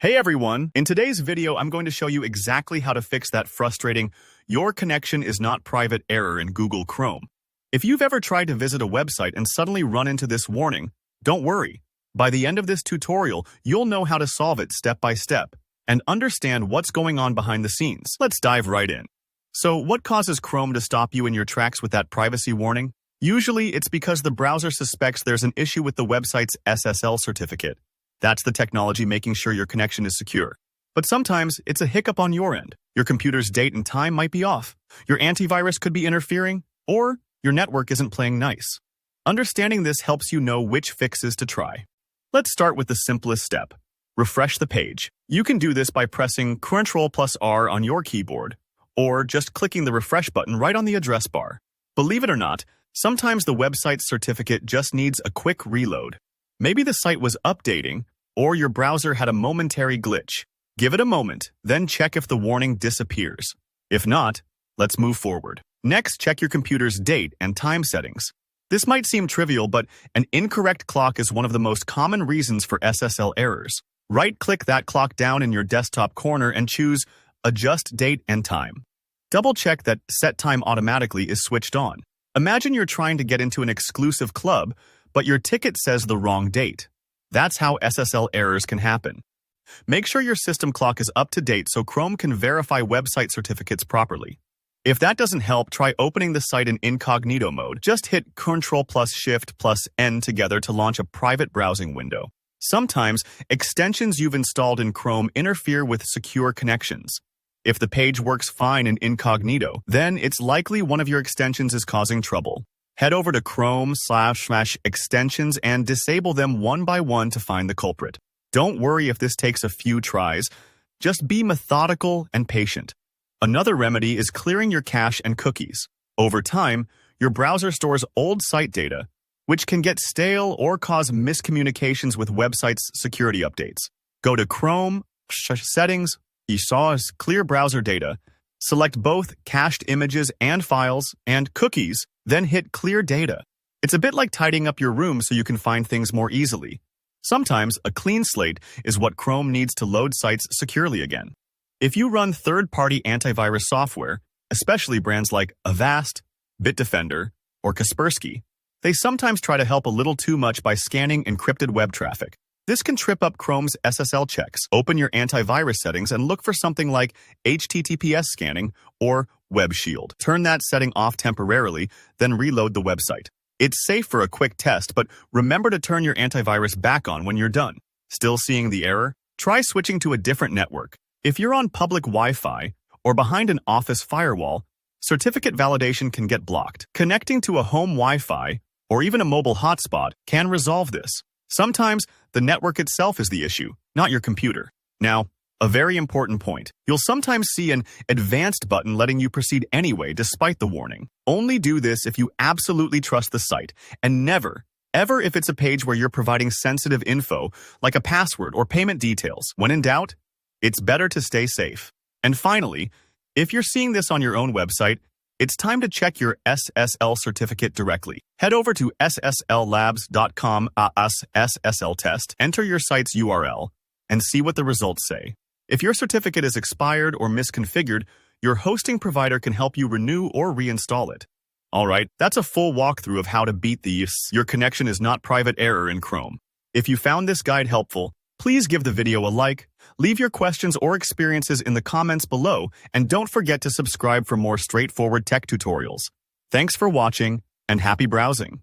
Hey everyone, in today's video I'm going to show you exactly how to fix that frustrating "your connection is not private" error in Google Chrome. If you've ever tried to visit a website and suddenly run into this warning, don't worry. By the end of this tutorial, you'll know how to solve it step by step and understand what's going on behind the scenes. Let's dive right in. So, what causes Chrome to stop you in your tracks with that privacy warning? Usually, it's because the browser suspects there's an issue with the website's SSL certificate. That's the technology making sure your connection is secure. But sometimes, it's a hiccup on your end. Your computer's date and time might be off, your antivirus could be interfering, or your network isn't playing nice. Understanding this helps you know which fixes to try. Let's start with the simplest step. Refresh the page. You can do this by pressing Ctrl+R on your keyboard, or just clicking the refresh button right on the address bar. Believe it or not, sometimes the website's certificate just needs a quick reload. Maybe the site was updating, or your browser had a momentary glitch. Give it a moment, then check if the warning disappears. If not, let's move forward. Next, check your computer's date and time settings. This might seem trivial, but an incorrect clock is one of the most common reasons for SSL errors. Right-click that clock down in your desktop corner and choose Adjust Date and Time. Double-check that Set Time Automatically is switched on. Imagine you're trying to get into an exclusive club, but your ticket says the wrong date. That's how SSL errors can happen. Make sure your system clock is up to date so Chrome can verify website certificates properly. If that doesn't help, try opening the site in incognito mode. Just hit Ctrl+Shift+N together to launch a private browsing window. Sometimes, extensions you've installed in Chrome interfere with secure connections. If the page works fine in incognito, then it's likely one of your extensions is causing trouble. Head over to Chrome/extensions and disable them one by one to find the culprit. Don't worry if this takes a few tries. Just be methodical and patient. Another remedy is clearing your cache and cookies. Over time, your browser stores old site data, which can get stale or cause miscommunications with websites' security updates. Go to Chrome, Settings, Clear Browser Data, select both cached images and files, and cookies, then hit Clear Data. It's a bit like tidying up your room so you can find things more easily. Sometimes, a clean slate is what Chrome needs to load sites securely again. If you run third-party antivirus software, especially brands like Avast, Bitdefender, or Kaspersky, they sometimes try to help a little too much by scanning encrypted web traffic. This can trip up Chrome's SSL checks. Open your antivirus settings and look for something like HTTPS scanning or Web Shield. Turn that setting off temporarily, then reload the website. It's safe for a quick test, but remember to turn your antivirus back on when you're done. Still seeing the error? Try switching to a different network. If you're on public Wi-Fi or behind an office firewall, certificate validation can get blocked. Connecting to a home Wi-Fi or even a mobile hotspot can resolve this. Sometimes, the network itself is the issue, not your computer. Now, a very important point. You'll sometimes see an advanced button letting you proceed anyway despite the warning. Only do this if you absolutely trust the site, and never, ever if it's a page where you're providing sensitive info, like a password or payment details. When in doubt, it's better to stay safe. And finally, if you're seeing this on your own website, it's time to check your SSL certificate directly. Head over to sslabs.com/SSL test, enter your site's URL, and see what the results say. If your certificate is expired or misconfigured, your hosting provider can help you renew or reinstall it. Alright, that's a full walkthrough of how to beat the "your connection is not private" error in Chrome. If you found this guide helpful, please give the video a like, leave your questions or experiences in the comments below, and don't forget to subscribe for more straightforward tech tutorials. Thanks for watching, and happy browsing!